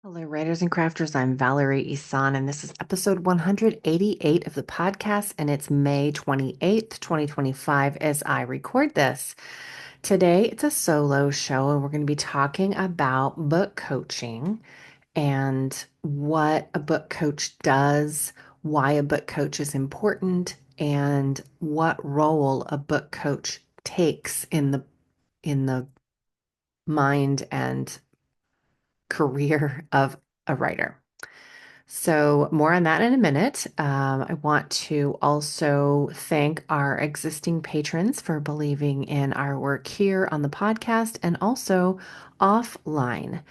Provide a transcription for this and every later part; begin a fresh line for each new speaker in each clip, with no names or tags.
Hello, writers and crafters. I'm Valerie Isan, and this is episode 188 of the podcast, and it's May 28th, 2025, as I record this. Today, it's a solo show, and we're going to be talking about book coaching and what a book coach does, why a book coach is important, and what role a book coach takes in the mind and career of a writer. So, more on that in a minute. I want to also thank our existing patrons for believing in our work here on the podcast and also offline.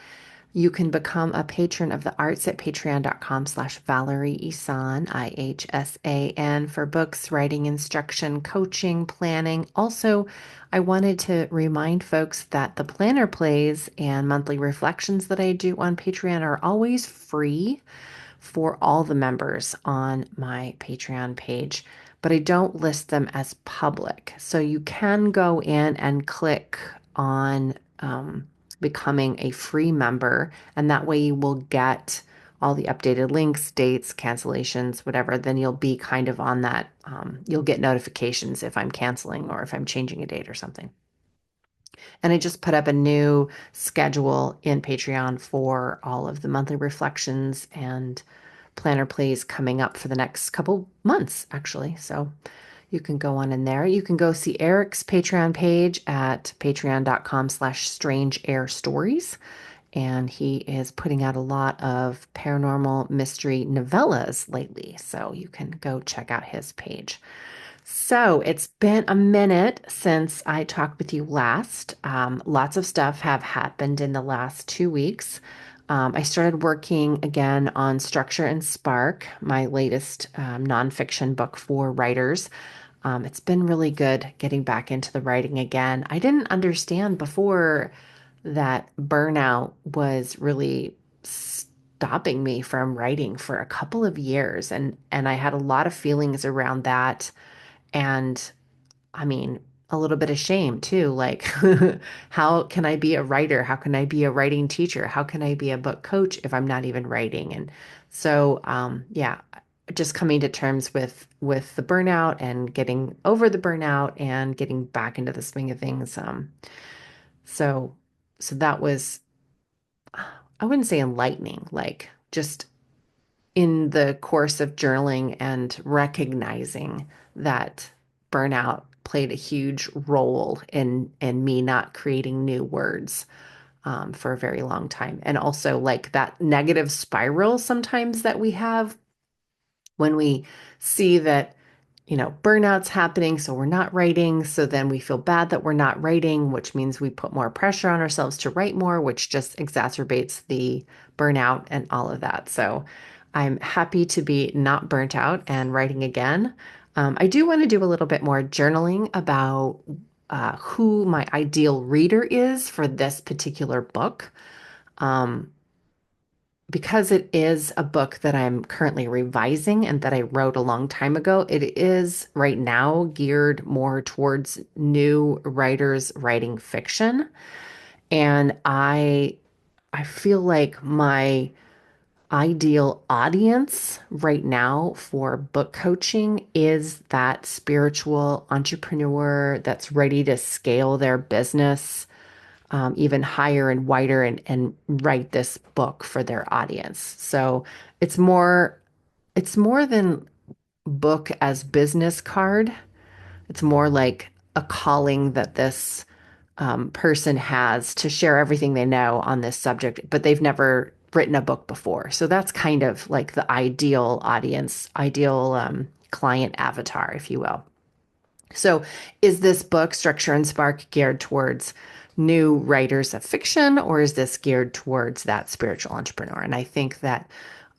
You can become a patron of the arts at patreon.com/Valerie Isan, IHSAN, for books, writing instruction, coaching, planning. Also, I wanted to remind folks that the planner plays and monthly reflections that I do on Patreon are always free for all the members on my Patreon page, but I don't list them as public. So you can go in and click on becoming a free member, and that way you will get all the updated links, dates, cancellations, whatever. Then you'll be kind of on that. You'll get notifications if I'm canceling or if I'm changing a date or something. And I just put up a new schedule in Patreon for all of the monthly reflections and planner plays coming up for the next couple months, actually. So you can go on in there. You can go see Eric's Patreon page at patreon.com/strange air stories. And he is putting out a lot of paranormal mystery novellas lately. So you can go check out his page. So it's been a minute since I talked with you last. Lots of stuff have happened in the last 2 weeks. I started working again on Structure and Spark, my latest nonfiction book for writers. It's been really good getting back into the writing again. I didn't understand before that burnout was really stopping me from writing for a couple of years, and I had a lot of feelings around that. And I mean, a little bit of shame too. Like, how can I be a writer? How can I be a writing teacher? How can I be a book coach if I'm not even writing? And so, yeah, just coming to terms with the burnout and getting over the burnout and getting back into the swing of things. So, so that was, I wouldn't say enlightening, like just in the course of journaling and recognizing that burnout played a huge role in me not creating new words for a very long time. And also like that negative spiral sometimes that we have when we see that, burnout's happening, so we're not writing. So then we feel bad that we're not writing, which means we put more pressure on ourselves to write more, which just exacerbates the burnout and all of that. So I'm happy to be not burnt out and writing again. I do want to do a little bit more journaling about who my ideal reader is for this particular book. Um, because it is a book that I'm currently revising and that I wrote a long time ago, it is right now geared more towards new writers writing fiction. And I feel like my ideal audience right now for book coaching is that spiritual entrepreneur that's ready to scale their business even higher and wider and write this book for their audience. So it's more it's more than book as business card. It's more like a calling that this person has to share everything they know on this subject, but they've never written a book before. So that's kind of like the ideal audience, ideal client avatar, if you will. So, is this book, Structure and Spark, geared towards new writers of fiction, or is this geared towards that spiritual entrepreneur? And I think that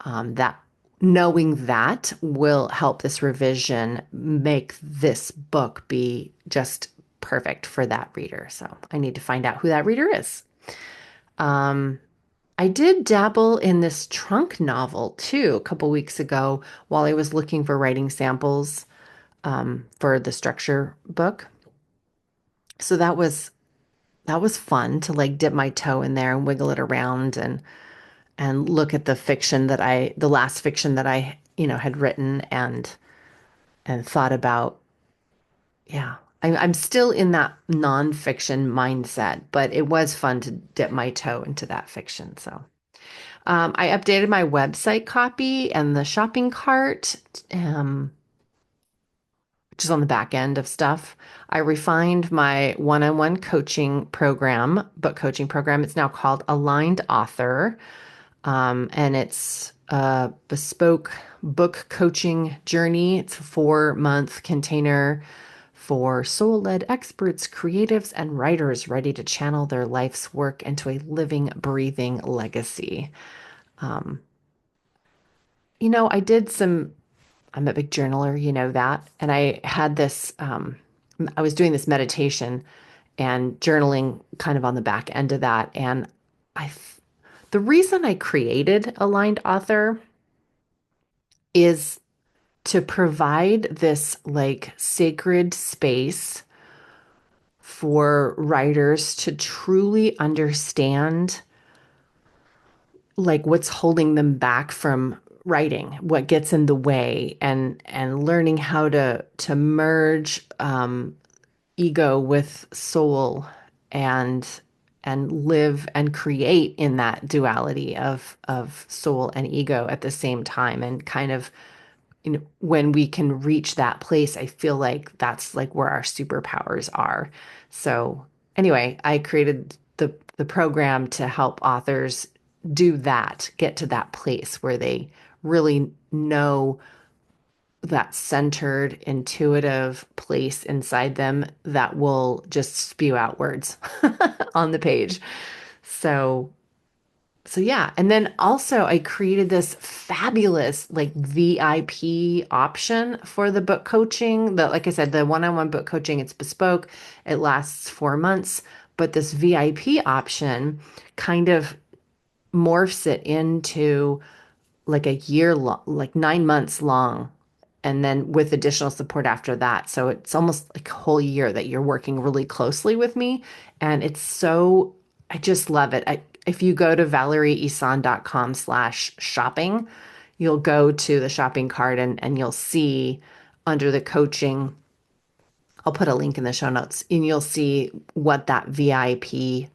that knowing that will help this revision make this book be just perfect for that reader. So, I need to find out who that reader is. Um, I did dabble in this trunk novel too a couple weeks ago while I was looking for writing samples for the structure book. So that was fun to like dip my toe in there and wiggle it around and look at the last fiction that I, had written and thought about, yeah. I'm still in that nonfiction mindset, but it was fun to dip my toe into that fiction. So, I updated my website copy and the shopping cart, um, which is on the back end of stuff. I refined my one-on-one book coaching program. It's now called Aligned Author. And it's a bespoke book coaching journey. It's a 4-month container for soul-led experts, creatives, and writers ready to channel their life's work into a living, breathing legacy. Um, I did I'm a big journaler, you know that. And I was doing this meditation and journaling kind of on the back end of that. And I, the reason I created Aligned Author is to provide this like sacred space for writers to truly understand like what's holding them back from writing, what gets in the way, and learning how to merge ego with soul and live and create in that duality of soul and ego at the same time, and kind of, when we can reach that place, I feel like that's like where our superpowers are. So anyway, I created the program to help authors do that, get to that place where they really know that centered, intuitive place inside them that will just spew out words on the page. So so yeah, and then also I created this fabulous like VIP option for the book coaching. The Like I said, the one-on-one book coaching, it's bespoke. It lasts 4 months, but this VIP option kind of morphs it into like a year long, like 9 months long, and then with additional support after that. So it's almost like a whole year that you're working really closely with me. And I just love it. If you go to valerieisan.com/shopping, you'll go to the shopping cart and you'll see under the coaching, I'll put a link in the show notes, and you'll see what that VIP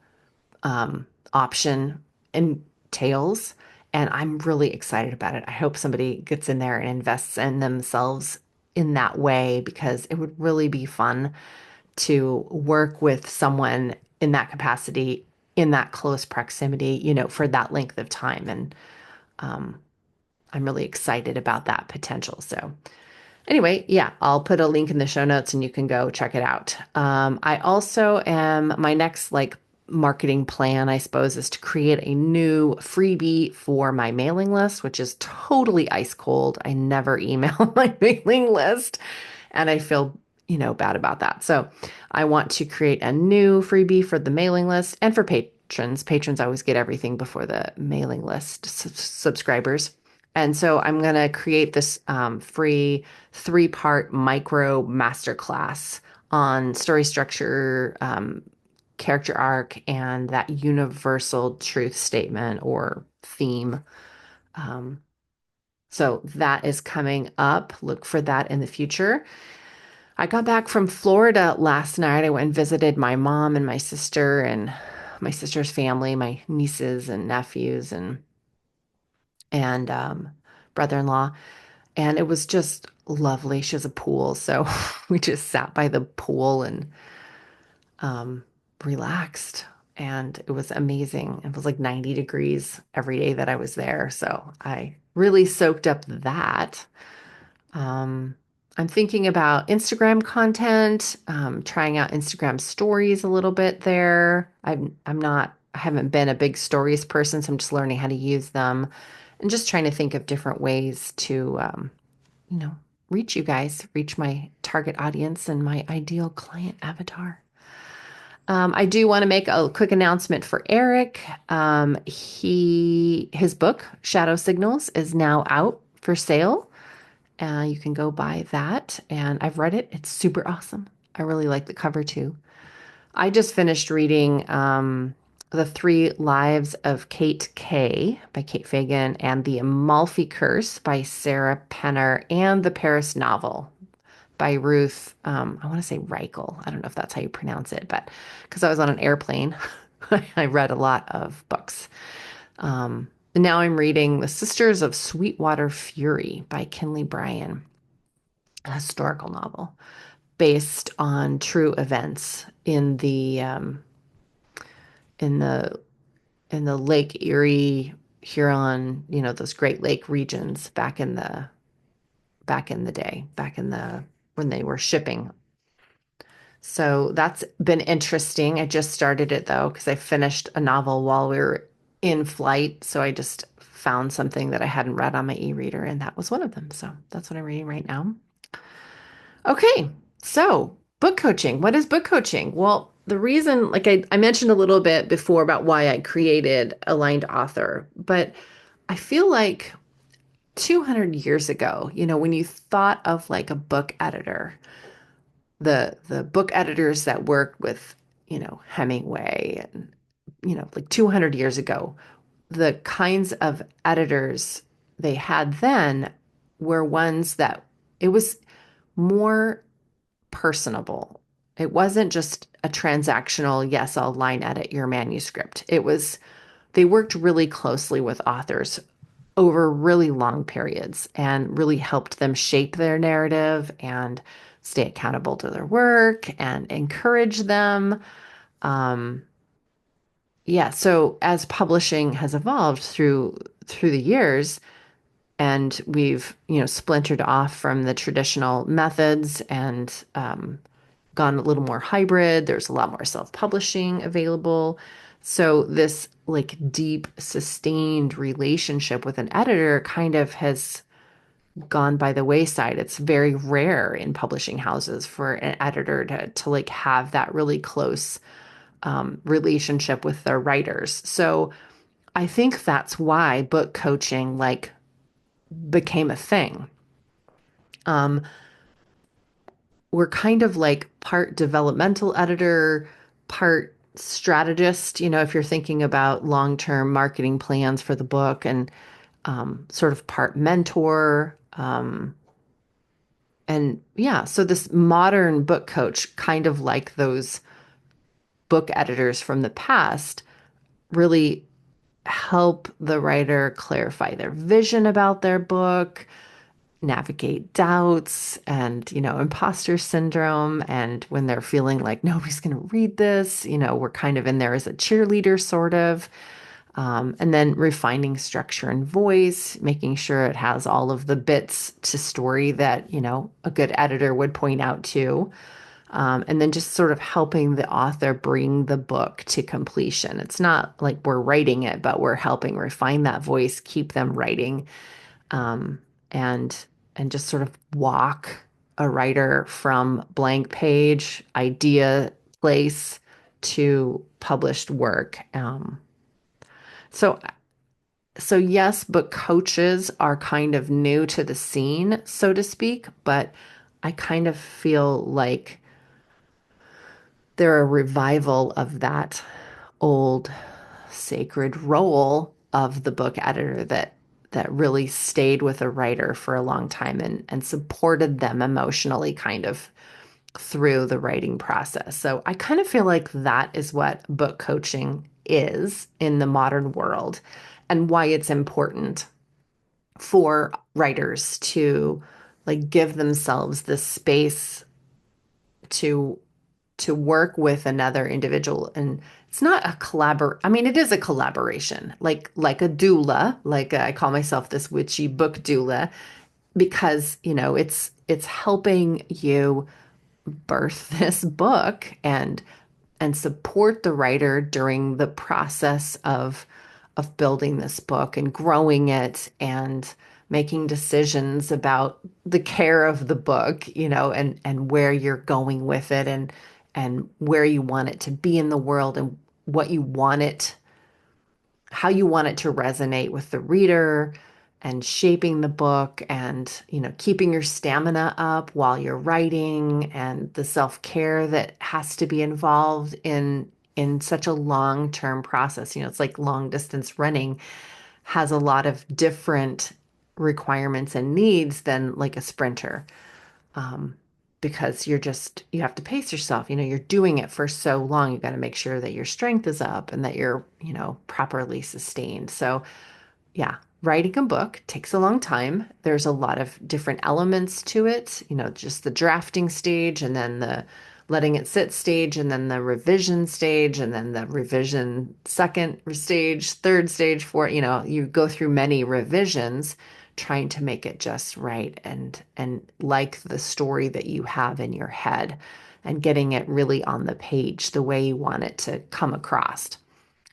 option entails. And I'm really excited about it. I hope somebody gets in there and invests in themselves in that way, because it would really be fun to work with someone in that capacity, in that close proximity, for that length of time. And I'm really excited about that potential. So anyway, yeah, I'll put a link in the show notes and you can go check it out. I also my next like marketing plan, I suppose, is to create a new freebie for my mailing list, which is totally ice cold. I never email my mailing list and I feel, bad about that. So I want to create a new freebie for the mailing list and for patrons. Patrons always get everything before the mailing list subscribers. And so I'm going to create this free 3-part micro masterclass on story structure, character arc, and that universal truth statement or theme. Um, so that is coming up. Look for that in the future. I got back from Florida last night. I went and visited my mom and my sister and my sister's family, my nieces and nephews and brother-in-law. And it was just lovely. She has a pool, so we just sat by the pool and um, relaxed. And it was amazing. It was like 90 degrees every day that I was there. So I really soaked up that. Um, I'm thinking about Instagram content, trying out Instagram stories a little bit there. I haven't been a big stories person, so I'm just learning how to use them and just trying to think of different ways to, you know, reach you guys, reach my target audience and my ideal client avatar. I do want to make a quick announcement for Eric. His book, Shadow Signals, is now out for sale. You can go buy that. And I've read it. It's super awesome. I really like the cover too. I just finished reading The Three Lives of Kate Kay by Kate Fagan, and The Amalfi Curse by Sarah Penner, and The Paris Novel by Ruth, I want to say Reichel. I don't know if that's how you pronounce it, but because I was on an airplane, I read a lot of books. And now I'm reading The Sisters of Sweetwater Fury by Kinley Bryan, a historical novel based on true events in the in the Lake Erie, Huron, those Great Lake regions back in the day, back in the when they were shipping. So that's been interesting. I just started it though, because I finished a novel while we were in flight. So I just found something that I hadn't read on my e-reader, and that was one of them. So that's what I'm reading right now. Okay, so book coaching. What is book coaching? Well, the reason, like I mentioned a little bit before about why I created Aligned Author, but I feel like 200 years ago, when you thought of like a book editor, the book editors that worked with, Hemingway and, like 200 years ago, the kinds of editors they had then were ones that it was more personable. It wasn't just a transactional, yes, I'll line edit your manuscript. They worked really closely with authors over really long periods and really helped them shape their narrative and stay accountable to their work and encourage them. Um, yeah, so as publishing has evolved through the years, and we've splintered off from the traditional methods and gone a little more hybrid. There's a lot more self-publishing available. So this like deep, sustained relationship with an editor kind of has gone by the wayside. It's very rare in publishing houses for an editor to like have that really close relationship with their writers. So I think that's why book coaching like became a thing. Um, we're kind of like part developmental editor, part strategist, if you're thinking about long-term marketing plans for the book, and sort of part mentor. And yeah, so this modern book coach, kind of like those book editors from the past, really help the writer clarify their vision about their book, navigate doubts and, imposter syndrome. And when they're feeling like nobody's going to read this, we're kind of in there as a cheerleader, sort of. And then refining structure and voice, making sure it has all of the bits to story that, a good editor would point out to. And then just sort of helping the author bring the book to completion. It's not like we're writing it, but we're helping refine that voice, keep them writing, um, and just sort of walk a writer from blank page, idea, place to published work. So so yes, book coaches are kind of new to the scene, so to speak, but I kind of feel like they're a revival of that old sacred role of the book editor that really stayed with a writer for a long time and supported them emotionally kind of through the writing process. So I kind of feel like that is what book coaching is in the modern world, and why it's important for writers to like give themselves the space to work with another individual. And it's not a I mean, it is a collaboration, like a doula, like I call myself this witchy book doula, because it's helping you birth this book and support the writer during the process of building this book and growing it and making decisions about the care of the book, and where you're going with it, and where you want it to be in the world, and what you want it how you want it to resonate with the reader, and shaping the book, and keeping your stamina up while you're writing, and the self-care that has to be involved in such a long-term process. It's like long distance running has a lot of different requirements and needs than like a sprinter. Um, because you have to pace yourself. You're doing it for so long. You got to make sure that your strength is up and that you're, properly sustained. So yeah, writing a book takes a long time. There's a lot of different elements to it, just the drafting stage and then the letting it sit stage and then the revision stage and then the revision second stage, third stage, fourth, you go through many revisions trying to make it just right and like the story that you have in your head and getting it really on the page the way you want it to come across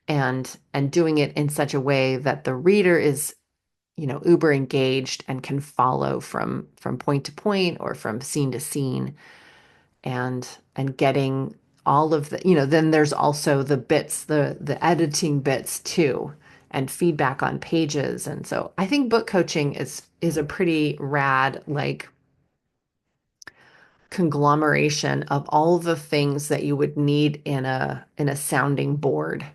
and doing it in such a way that the reader is uber engaged and can follow from point to point or from scene to scene and getting all of the then there's also the bits the editing bits too and feedback on pages. And so I think book coaching is a pretty rad like conglomeration of all the things that you would need in a sounding board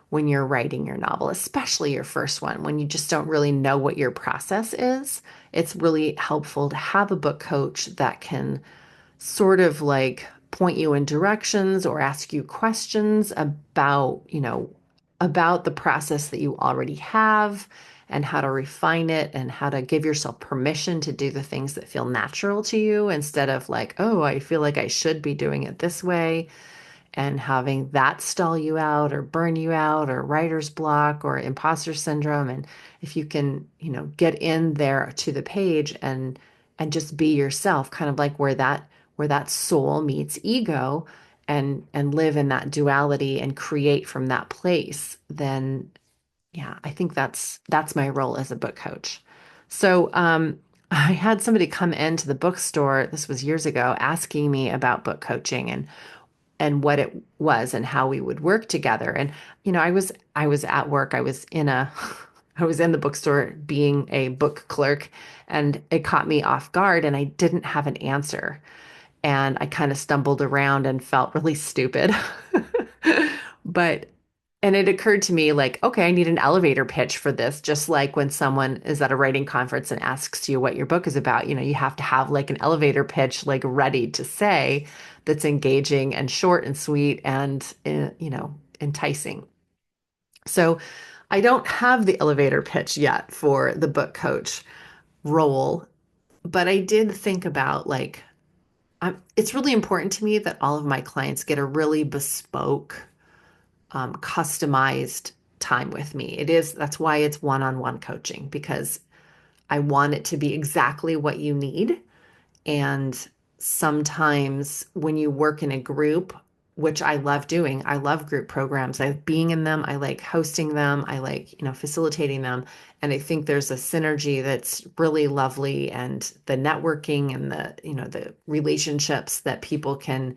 when you're writing your novel, especially your first one, when you just don't really know what your process is. It's really helpful to have a book coach that can sort of like point you in directions or ask you questions about the process that you already have and how to refine it and how to give yourself permission to do the things that feel natural to you instead of like, oh, I feel like I should be doing it this way and having that stall you out or burn you out or writer's block or imposter syndrome. And if you can, get in there to the page and just be yourself, kind of like where that soul meets ego and live in that duality and create from that place, then yeah, I think that's my role as a book coach. So I had somebody come into the bookstore, this was years ago, asking me about book coaching and what it was and how we would work together. And I was at work. I was in a I was in the bookstore being a book clerk and it caught me off guard and I didn't have an answer. And I kind of stumbled around and felt really stupid. But and it occurred to me like, okay, I need an elevator pitch for this, just like when someone is at a writing conference and asks you what your book is about, you have to have like an elevator pitch like ready to say that's engaging and short and sweet and enticing. So I don't have the elevator pitch yet for the book coach role, but I did think about like it's really important to me that all of my clients get a really bespoke customized time with me. That's why it's one-on-one coaching, because I want it to be exactly what you need. And sometimes when you work in a group, which I love doing, I love group programs. I like being in them. I like hosting them. I like, facilitating them. And I think there's a synergy that's really lovely and the networking and the relationships that people can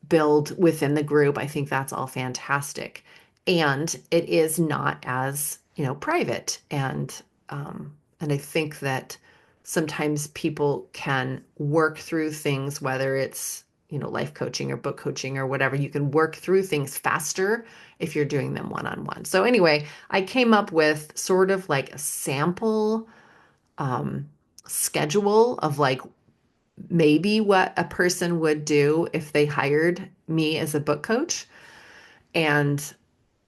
build within the group. I think that's all fantastic. And it is not as, private. And I think that sometimes people can work through things, whether it's, life coaching or book coaching or whatever, you can work through things faster if you're doing them one-on-one. So anyway, I came up with sort of like a sample um, schedule of like maybe what a person would do if they hired me as a book coach. And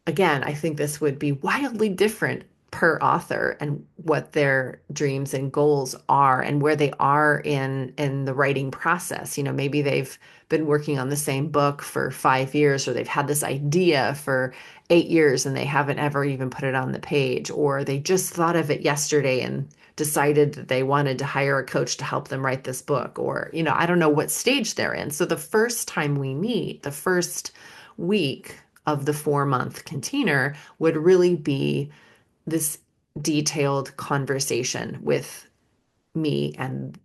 again, I think this would be wildly different per author and what their dreams and goals are and where they are in the writing process. Maybe they've been working on the same book for 5 years, or they've had this idea for 8 years and they haven't ever even put it on the page, or they just thought of it yesterday and decided that they wanted to hire a coach to help them write this book, or I don't know what stage they're in. So the first time we meet, the first week of the 4-month container would really be this detailed conversation with me and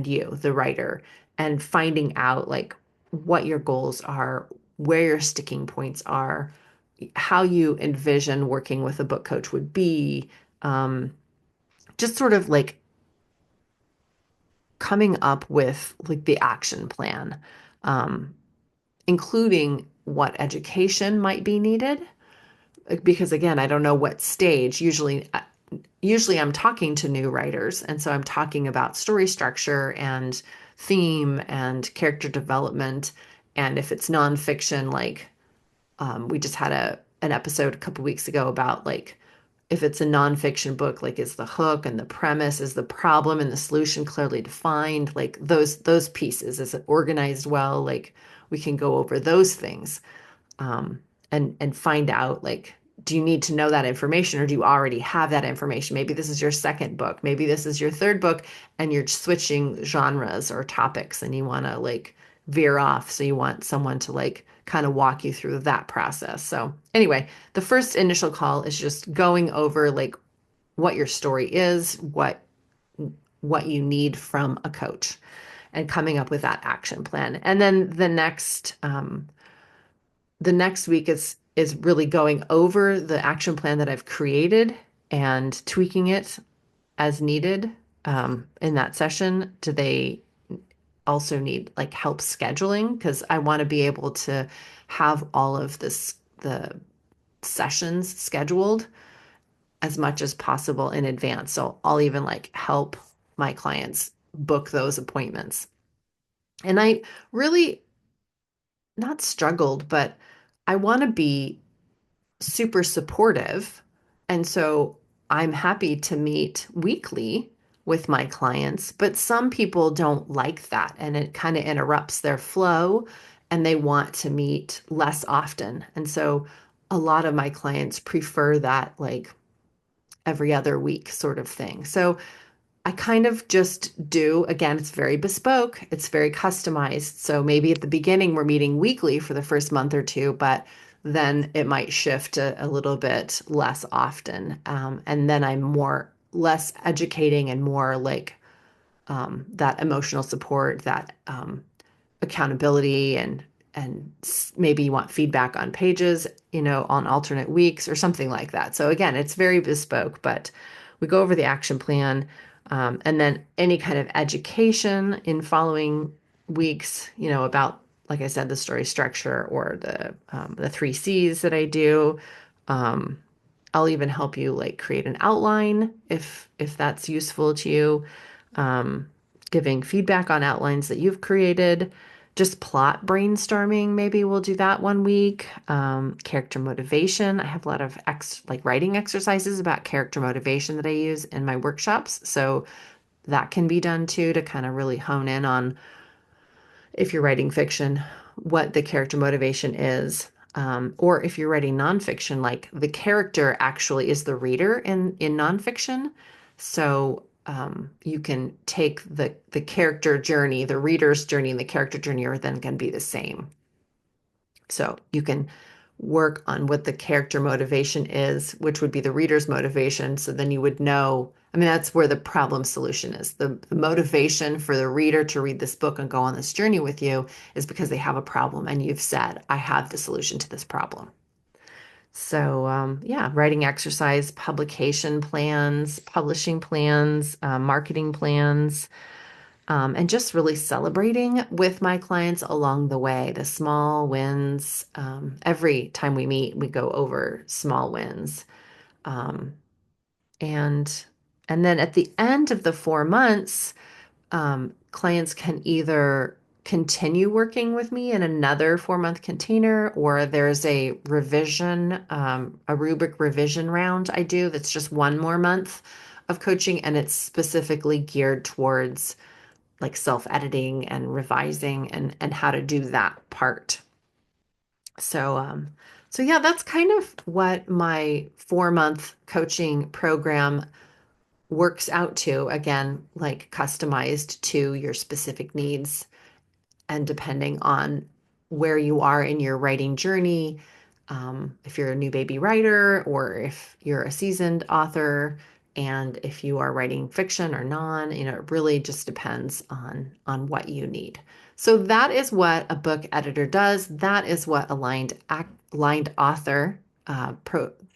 you, the writer, and finding out like what your goals are, where your sticking points are, how you envision working with a book coach would be, just sort of like coming up with like the action plan, um, including what education might be needed. Because again, I don't know what stage. Usually I'm talking to new writers, and so I'm talking about story structure and theme and character development. And if it's nonfiction, like we just had an episode a couple weeks ago about like if it's a nonfiction book, like is the hook and the premise, is the problem and the solution clearly defined? Like those pieces, is it organized well? Like we can go over those things, um, and find out like, do you need to know that information or do you already have that information? Maybe this is your second book, maybe this is your third book, and you're switching genres or topics and you want to like veer off. So you want someone to like kind of walk you through that process. So anyway, the first initial call is just going over like what your story is, what you need from a coach, and coming up with that action plan. And then the next week is really going over the action plan that I've created and tweaking it as needed in that session. Do they also need like help scheduling? Because I want to be able to have all of the sessions scheduled as much as possible in advance. So I'll even like help my clients book those appointments. And I really not struggled, but I want to be super supportive. And so I'm happy to meet weekly with my clients, but some people don't like that and it kind of interrupts their flow and they want to meet less often. And so a lot of my clients prefer that like every other week sort of thing. So I kind of just do, again, it's very bespoke, it's very customized. So maybe at the beginning we're meeting weekly for the first month or two, but then it might shift a little bit less often. And then I'm less educating and more like that emotional support, that accountability, and maybe you want feedback on pages, on alternate weeks or something like that. So again, it's very bespoke, but we go over the action plan, and then any kind of education in following weeks, about, like I said, the story structure or the three C's that I do. Um, I'll even help you like create an outline if that's useful to you. Um, Giving feedback on outlines that you've created, just plot brainstorming. Maybe we'll do that one week. Character motivation. I have a lot of like writing exercises about character motivation that I use in my workshops. So that can be done too to kind of really hone in on, if you're writing fiction, what the character motivation is. Or if you're writing nonfiction, like the character actually is the reader in nonfiction. So you can take the character journey, the reader's journey and the character journey are then going to be the same. So you can work on what the character motivation is, which would be the reader's motivation. So then you would know, I mean, that's where the problem solution is. The motivation for the reader to read this book and go on this journey with you is because they have a problem and you've said, I have the solution to this problem. So, yeah, writing exercise, publication plans, publishing plans, marketing plans, and just really celebrating with my clients along the way, the small wins. Every time we meet, we go over small wins. Um, and and then at the end of the 4 months, clients can either continue working with me in another 4 month container, or there's a revision, a rubric revision round I do that's just one more month of coaching, and it's specifically geared towards like self-editing and revising and how to do that part. So yeah, that's kind of what my 4 month coaching program works out to. Again, like customized to your specific needs and depending on where you are in your writing journey, if you're a new baby writer or if you're a seasoned author, and if you are writing fiction or non, it really just depends on what you need. So that is what a book editor does. That is what aligned author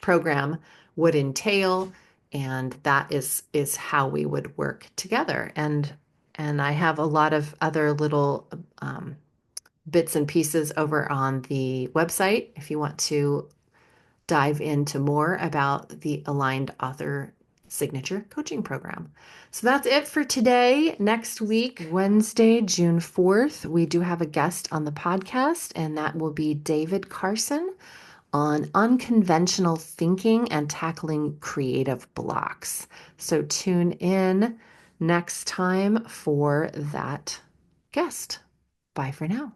program would entail, and that is how we would work together. And I have a lot of other little bits and pieces over on the website if you want to dive into more about the Aligned Author Signature Coaching Program. So that's it for today. Next week, Wednesday, June 4th, we do have a guest on the podcast, and that will be David Carson on unconventional thinking and tackling creative blocks. So tune in next time for that guest. Bye for now.